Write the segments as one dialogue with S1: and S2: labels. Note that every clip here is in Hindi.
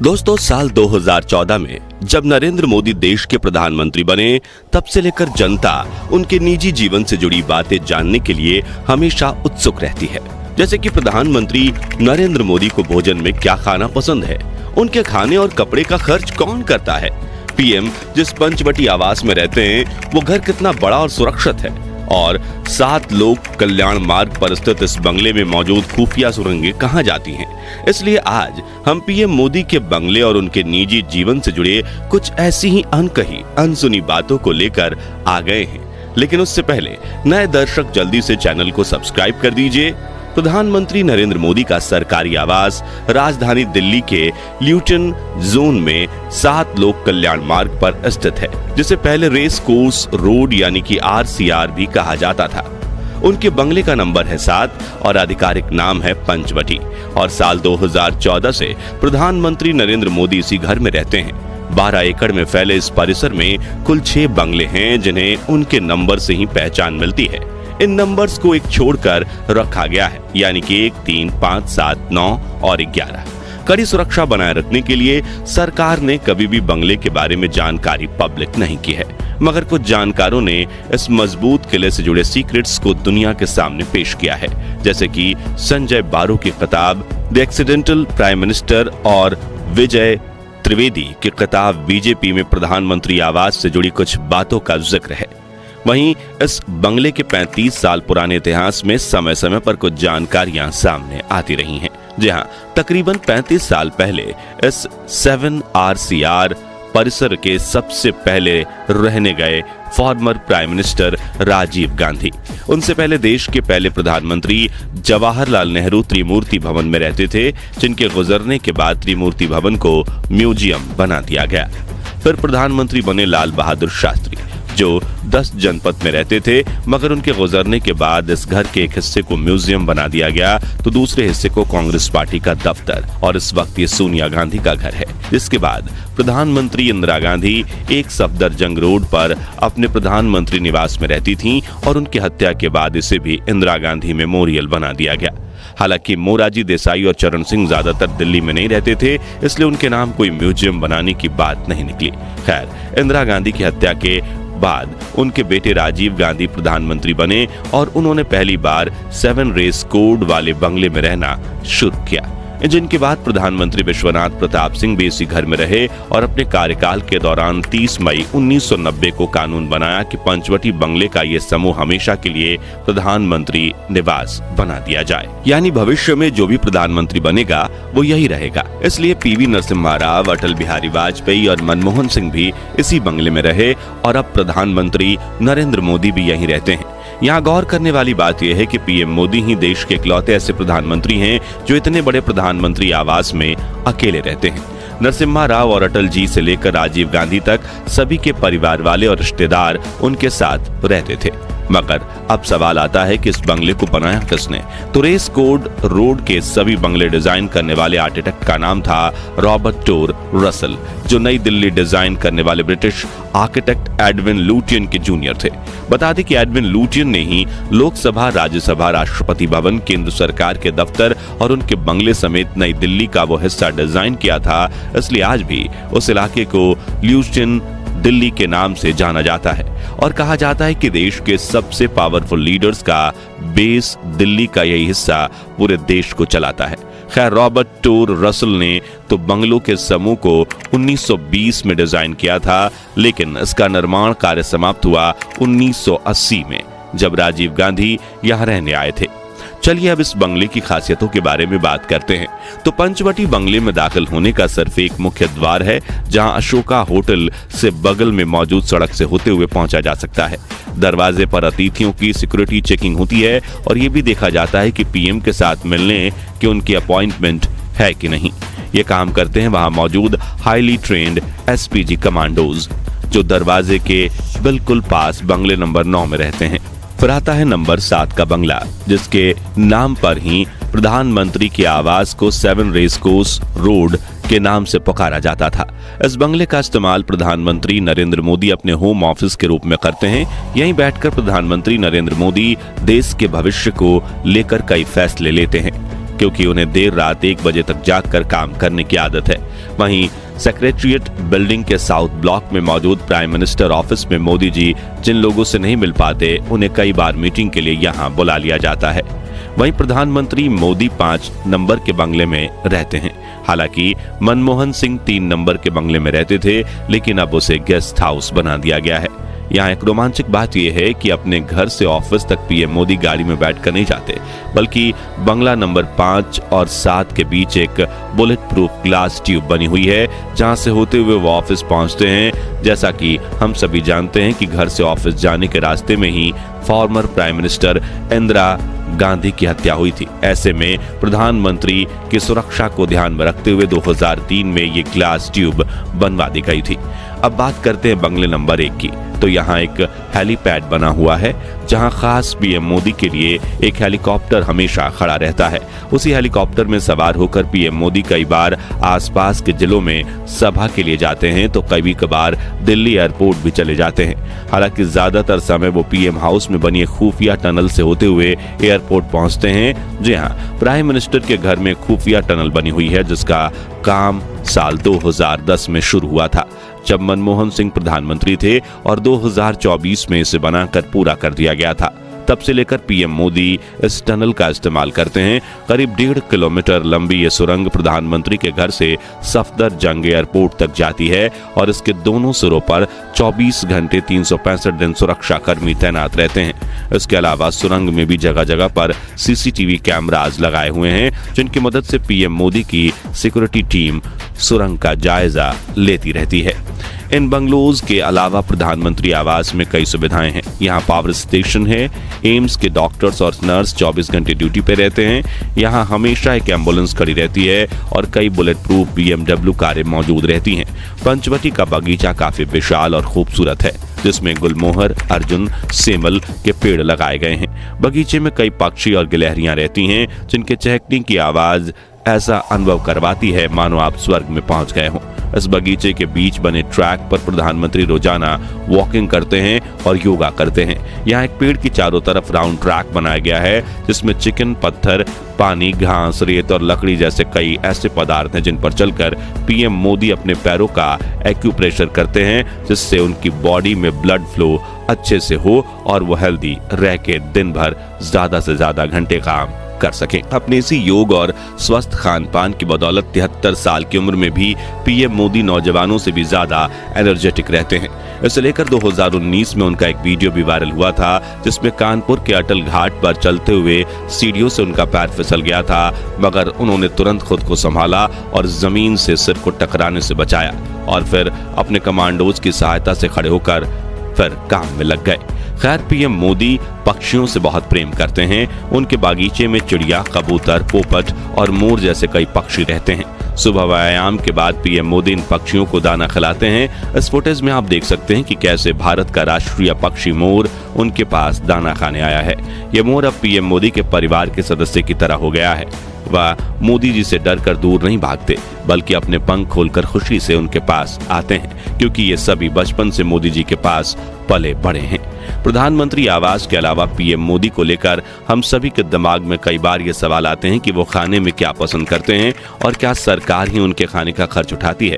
S1: दोस्तों, साल 2014 में जब नरेंद्र मोदी देश के प्रधानमंत्री बने, तब से लेकर जनता उनके निजी जीवन से जुड़ी बातें जानने के लिए हमेशा उत्सुक रहती है। जैसे कि प्रधानमंत्री नरेंद्र मोदी को भोजन में क्या खाना पसंद है, उनके खाने और कपड़े का खर्च कौन करता है, पीएम जिस पंचवटी आवास में रहते हैं वो घर कितना बड़ा और सुरक्षित है, और 7 लोक कल्याण मार्ग पर स्थित इस बंगले में मौजूद खुफिया सुरंगें कहां जाती हैं। इसलिए आज हम पीएम मोदी के बंगले और उनके निजी जीवन से जुड़े कुछ ऐसी ही अनकही अनसुनी बातों को लेकर आ गए हैं। लेकिन उससे पहले नए दर्शक जल्दी से चैनल को सब्सक्राइब कर दीजिए। प्रधानमंत्री नरेंद्र मोदी का सरकारी आवास राजधानी दिल्ली के ल्यूटन जोन में 7 लोक कल्याण मार्ग पर स्थित है, जिसे पहले रेस कोर्स रोड यानी कि RCR भी कहा जाता था। उनके बंगले का नंबर है 7 और आधिकारिक नाम है पंचवटी, और साल 2014 से प्रधानमंत्री नरेंद्र मोदी इसी घर में रहते हैं। 12 एकड़ में फैले इस परिसर में कुल 6 बंगले हैं, जिन्हें उनके नंबर से ही पहचान मिलती है। इन नंबर्स को एक छोड़कर रखा गया है, यानी कि 1, 3, 5, 7, 9 और 11। कड़ी सुरक्षा बनाए रखने के लिए सरकार ने कभी भी बंगले के बारे में जानकारी पब्लिक नहीं की है, मगर कुछ जानकारों ने इस मजबूत किले से जुड़े सीक्रेट्स को दुनिया के सामने पेश किया है। जैसे कि संजय बारू की किताब द एक्सीडेंटल प्राइम मिनिस्टर और विजय त्रिवेदी की किताब बीजेपी में प्रधानमंत्री आवास से जुड़ी कुछ बातों का जिक्र है। वहीं इस बंगले के 35 साल पुराने इतिहास में समय समय पर कुछ जानकारियां सामने आती रही हैं। जी हां, तकरीबन 35 साल पहले इस 7 RCR परिसर के सबसे पहले रहने गए former prime minister Rajiv Gandhi. उनसे पहले देश के पहले प्रधानमंत्री जवाहरलाल नेहरू त्रिमूर्ति भवन में रहते थे, जिनके गुजरने के बाद त्रिमूर्ति भवन को म्यूजियम बना दिया गया। फिर प्रधानमंत्री बने लाल बहादुर शास्त्री, जो 10 जनपद में रहते थे, मगर उनके गुजरने के बाद इस घर के एक हिस्से को म्यूजियम बना दिया गया, तो दूसरे हिस्से को कांग्रेस पार्टी का दफ्तर, और इस वक्त ये सोनिया गांधी का घर है। इसके बाद प्रधानमंत्री इंदिरा गांधी एक सफदरजंग रोड पर अपने प्रधानमंत्री निवास में रहती थीं, और उनकी हत्या के बाद इसे भी इंदिरा गांधी मेमोरियल बना दिया गया। हालांकि मोरारजी देसाई और चरण सिंह ज्यादातर दिल्ली में नहीं रहते थे, इसलिए उनके नाम कोई म्यूजियम बनाने की बात नहीं निकली। खैर, इंदिरा गांधी की हत्या के बाद उनके बेटे राजीव गांधी प्रधानमंत्री बने, और उन्होंने पहली बार 7 रेस कोड वाले बंगले में रहना शुरू किया, जिनके बाद प्रधानमंत्री विश्वनाथ प्रताप सिंह भी इसी घर में रहे, और अपने कार्यकाल के दौरान 30 मई 1990 को कानून बनाया कि पंचवटी बंगले का ये समूह हमेशा के लिए प्रधानमंत्री निवास बना दिया जाए, यानी भविष्य में जो भी प्रधानमंत्री बनेगा वो यही रहेगा। इसलिए PV नरसिम्हा राव, अटल बिहारी वाजपेयी और मनमोहन सिंह भी इसी बंगले में रहे, और अब प्रधानमंत्री नरेंद्र मोदी भी यहीं रहते हैं। यहाँ गौर करने वाली बात यह है कि पीएम मोदी ही देश के इकलौते ऐसे प्रधानमंत्री हैं जो इतने बड़े प्रधानमंत्री आवास में अकेले रहते हैं। नरसिम्हा राव और अटल जी से लेकर राजीव गांधी तक सभी के परिवार वाले और रिश्तेदार उनके साथ रहते थे। मगर अब सवाल आता है कि इस बंगले को बनाया किसने? तो रेस कोड रोड के सभी बंगले डिजाइन करने वाले आर्किटेक्ट का नाम था रॉबर्ट टोर रसल, जो नई दिल्ली डिजाइन करने वाले ब्रिटिश आर्किटेक्ट एडविन लुटियन के जूनियर थे। बता दें कि एडविन लुटियन ने ही लोकसभा, राज्यसभा, राष्ट्रपति भवन, केंद्र सरकार के दफ्तर और उनके बंगले समेत नई दिल्ली का वो हिस्सा डिजाइन किया था। इसलिए आज भी उस इलाके को ल्यूटियन दिल्ली के नाम से जाना जाता है, और कहा जाता है कि देश के सबसे पावरफुल लीडर्स का बेस दिल्ली का यही हिस्सा पूरे देश को चलाता है। खैर, रॉबर्ट टोर रसल ने तो बंगलों के समूह को 1920 में डिजाइन किया था, लेकिन इसका निर्माण कार्य समाप्त हुआ 1980 में, जब राजीव गांधी यहां रहने आए थे। चलिए अब इस बंगले की खासियतों के बारे में बात करते हैं। तो पंचवटी बंगले में दाखिल होने का सिर्फ एक मुख्य द्वार है, जहां अशोका होटल से बगल में मौजूद सड़क से होते हुए पहुंचा जा सकता है। दरवाजे पर अतिथियों की सिक्योरिटी चेकिंग होती है, और ये भी देखा जाता है कि पीएम के साथ मिलने की उनकी अपॉइंटमेंट है कि नहीं। ये काम करते हैं वहां मौजूद हाईली ट्रेन्ड SPG कमांडोज, जो दरवाजे के बिल्कुल पास बंगले नंबर 9 में रहते हैं। फिर आता है नंबर 7 का बंगला, जिसके नाम पर ही प्रधानमंत्री के आवास को 7 रेस कोर्स रोड के नाम से पुकारा जाता था। इस बंगले का इस्तेमाल प्रधानमंत्री नरेंद्र मोदी अपने होम ऑफिस के रूप में करते हैं। यहीं बैठकर प्रधानमंत्री नरेंद्र मोदी देश के भविष्य को लेकर कई फैसले लेते हैं, क्योंकि उन्हें देर रात 1 बजे तक जागकर काम करने की आदत है। वहीं सेक्रेटरिएट बिल्डिंग के साउथ ब्लॉक में मौजूद प्राइम मिनिस्टर ऑफिस में मोदी जी जिन लोगों से नहीं मिल पाते उन्हें कई बार मीटिंग के लिए यहां बुला लिया जाता है। वहीं प्रधानमंत्री मोदी 5 नंबर के बंगले में रहते हैं। हालांकि मनमोहन सिंह 3 नंबर के बंगले में रहते थे, लेकिन अब उसे गेस्ट हाउस बना दिया गया है। यहाँ एक रोमांचक बात यह है कि अपने घर से ऑफिस तक पीएम मोदी गाड़ी में बैठकर नहीं जाते, बल्कि बंगला नंबर 5 और 7 के बीच एक बुलेट प्रूफ ग्लास ट्यूब बनी हुई है, जहां से होते हुए वो ऑफिस पहुंचते हैं। जैसा कि हम सभी जानते हैं कि घर से ऑफिस जाने के रास्ते में ही former prime minister Indira Gandhi की हत्या हुई थी। ऐसे में प्रधानमंत्री की सुरक्षा को ध्यान में रखते हुए 2003 में ये ग्लास ट्यूब बनवा दी गई थी। अब बात करते हैं बंगले नंबर 1 की। तो यहाँ एक हेलीपैड बना हुआ है, जहां खास पीएम मोदी के लिए एक हेलीकॉप्टर हमेशा खड़ा रहता है। उसी हेलीकॉप्टर में सवार होकर पीएम मोदी कई बार आसपास के जिलों में सभा के लिए जाते हैं, तो कभी कभार दिल्ली एयरपोर्ट भी चले जाते हैं। हालांकि ज्यादातर समय वो पीएम हाउस में बनी खुफिया टनल से होते हुए एयरपोर्ट पहुंचते हैं। जी हाँ, प्राइम मिनिस्टर के घर में खुफिया टनल बनी हुई है, जिसका काम साल 2010 में शुरू हुआ था, जब मनमोहन सिंह प्रधानमंत्री थे, और 2024 में इसे बनाकर पूरा कर दिया गया था। तब से लेकर पीएम मोदी इस टनल का इस्तेमाल करते हैं। करीब 1.5 किलोमीटर लंबी ये सुरंग प्रधानमंत्री के घर से सफदरजंग एयरपोर्ट तक जाती है, और इसके दोनों सिरों पर 24 घंटे 365 दिन सुरक्षा कर्मी तैनात रहते हैं। इसके अलावा सुरंग में भी जगह जगह पर सीसीटीवी कैमरास लगाए हुए हैं, जिनकी मदद से पीएम मोदी की सिक्योरिटी टीम सुरंग का जायजा लेती रहती है। इन बंगलोज के अलावा प्रधानमंत्री आवास में कई सुविधाएं हैं। यहाँ पावर स्टेशन है, एम्स के डॉक्टर्स और नर्स 24 घंटे ड्यूटी पे रहते हैं। यहाँ हमेशा एक एम्बुलेंस खड़ी रहती है और कई बुलेट प्रूफ BMW कारें मौजूद रहती हैं। पंचवटी का बगीचा काफी विशाल और खूबसूरत है, जिसमें गुलमोहर, अर्जुन, सेमल के पेड़ लगाए गए हैं। बगीचे में कई पक्षी और गिलहरियां रहती हैं, जिनके चहकने की आवाज ऐसा अनुभव करवाती है मानो आप स्वर्ग में पहुंच गए हों। इस बगीचे के बीच बने ट्रैक पर प्रधानमंत्री रोजाना वॉकिंग करते हैं और योगा करते हैं। यहाँ एक पेड़ की चारों तरफ राउंड ट्रैक बनाया गया है, जिसमें चिकन, पत्थर, पानी, घास, रेत और लकड़ी जैसे कई ऐसे पदार्थ हैं जिन पर चलकर पीएम मोदी अपने पैरों का एक्यूप्रेशर करते हैं, जिससे उनकी बॉडी में ब्लड फ्लो अच्छे से हो और वो हेल्दी रह के दिन भर ज्यादा से ज्यादा घंटे काम कर सकें। अपने इसी योग और स्वस्थ खान पान की बदौलत 73 साल की उम्र में भी पीएम मोदी नौजवानों से भी ज्यादा एनर्जेटिक रहते हैं। इसे लेकर 2019 में उनका एक वीडियो भी वायरल हुआ था, जिसमें कानपुर के अटल घाट पर चलते हुए सीढ़ियों से उनका पैर फिसल गया था, मगर उन्होंने तुरंत खुद को संभाला और जमीन से सिर को टकराने से बचाया, और फिर अपने कमांडोज की सहायता से खड़े होकर फिर काम में लग गए। खैर, पीएम मोदी पक्षियों से बहुत प्रेम करते हैं। उनके बागीचे में चिड़िया, कबूतर, पोपट और मोर जैसे कई पक्षी रहते हैं। सुबह व्यायाम के बाद पीएम मोदी इन पक्षियों को दाना खिलाते हैं। इस फुटेज में आप देख सकते हैं कि कैसे भारत का राष्ट्रीय पक्षी मोर उनके पास दाना खाने आया है। यह मोर अब पीएम मोदी के परिवार के सदस्य की तरह हो गया है। वह मोदी जी से डरकर दूर नहीं भागते, बल्कि अपने पंख खोलकर खुशी से उनके पास आते हैं, क्योंकि ये सभी बचपन से मोदी जी के पास पले बड़े हैं। प्रधानमंत्री आवास के अलावा पीएम मोदी को लेकर हम सभी के दिमाग में कई बार ये सवाल आते हैं कि वो खाने में क्या पसंद करते हैं और क्या सरकार ही उनके खाने का खर्च उठाती है।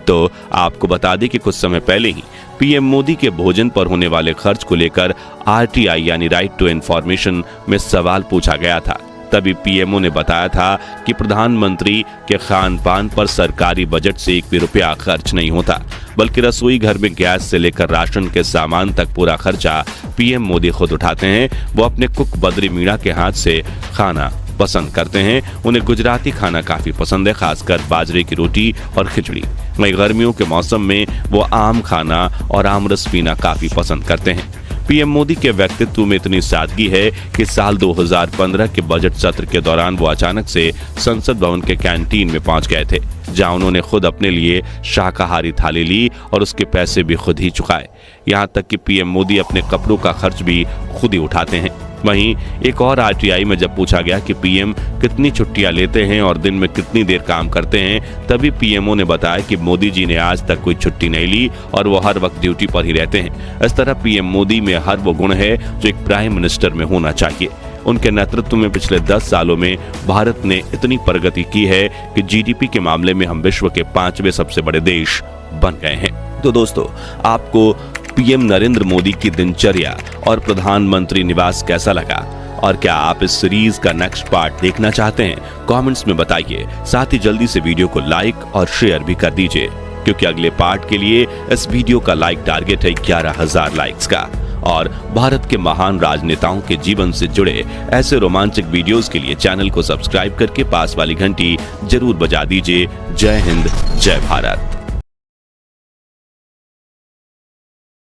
S1: तो आपको बता दें कि कुछ समय पहले ही पीएम मोदी के भोजन पर होने वाले खर्च को लेकर RTI यानी राइट टू इंफॉर्मेशन में सवाल पूछा गया था। तभी पीएमओ ने बताया था कि प्रधानमंत्री के खान पान पर सरकारी बजट से 1 भी रुपया खर्च नहीं होता, बल्कि रसोई घर में गैस से लेकर राशन के सामान तक पूरा खर्चा पीएम मोदी खुद उठाते हैं। वो अपने कुक बद्री मीणा के हाथ से खाना पसंद करते हैं। उन्हें गुजराती खाना काफी पसंद है, खासकर बाजरे की रोटी और खिचड़ी। वहीं गर्मियों के मौसम में वो आम खाना और आमरस पीना काफी पसंद करते हैं। पीएम मोदी के व्यक्तित्व में इतनी सादगी है कि साल 2015 के बजट सत्र के दौरान वो अचानक से संसद भवन के कैंटीन में पहुंच गए थे, जहां उन्होंने खुद अपने लिए शाकाहारी थाली ली और उसके पैसे भी खुद ही चुकाए। यहां तक कि पीएम मोदी अपने कपड़ों का खर्च भी खुद ही उठाते हैं। वहीं एक और RTI में जब पूछा गया कि पीएम कितनी छुट्टियां लेते हैं और दिन में कितनी देर काम करते हैं, तभी पीएमओ ने बताया कि मोदी जी ने आज तक कोई छुट्टी नहीं ली और वो हर वक्त ड्यूटी पर ही रहते हैं। इस तरह पीएम मोदी में हर वो गुण है जो एक प्राइम मिनिस्टर में होना चाहिए। उनके नेतृत्व में पिछले 10 सालों में भारत ने इतनी प्रगति की है कि जीडीपी के मामले में हम विश्व के 5वें सबसे बड़े देश बन गए हैं। तो दोस्तों, आपको पीएम नरेंद्र मोदी की दिनचर्या और प्रधानमंत्री निवास कैसा लगा, और क्या आप इस सीरीज का नेक्स्ट पार्ट देखना चाहते हैं? कमेंट्स में बताइए। साथ ही जल्दी से वीडियो को लाइक और शेयर भी कर दीजिए, क्योंकि अगले पार्ट के लिए इस वीडियो का लाइक टारगेट है 11,000 लाइक्स का। और भारत के महान राजनेताओं के जीवन से जुड़े ऐसे रोमांचक वीडियोस के लिए चैनल को सब्सक्राइब करके पास वाली घंटी जरूर बजा दीजिए। जय हिंद, जय भारत।